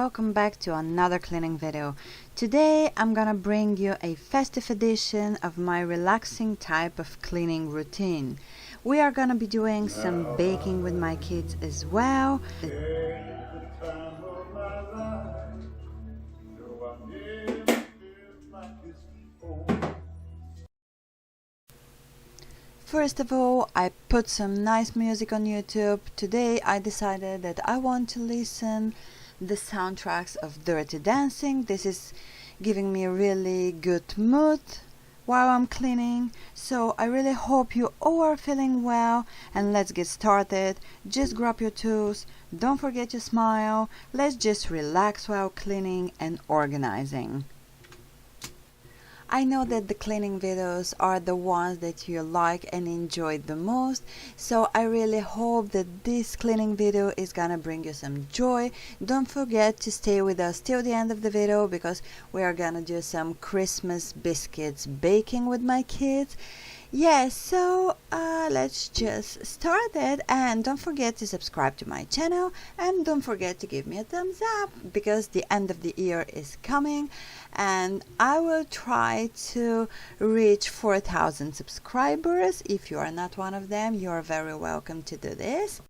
welcome back to another cleaning video. Today I'm gonna bring you a festive edition of my relaxing type of cleaning routine. We are gonna be doing some baking with my kids as well. First of all, I put some nice music on YouTube. Today I decided that I want to listen the soundtracks of Dirty Dancing. This is giving me a really good mood while I'm cleaning. So I really hope you all are feeling well, and let's get started. Just grab your tools, don't forget to smile. Let's just relax while cleaning and organizing. I know that the cleaning videos are the ones that you like and enjoy the most, so I really hope that this cleaning video is gonna bring you some joy. Don't forget to stay with us till the end of the video because we are gonna do some Christmas biscuits baking with my kids. Yes, so let's just start it, and don't forget to subscribe to my channel, and don't forget to give me a thumbs up because the end of the year is coming and I will try to reach 4,000 subscribers. If you are not one of them, you are very welcome to do this.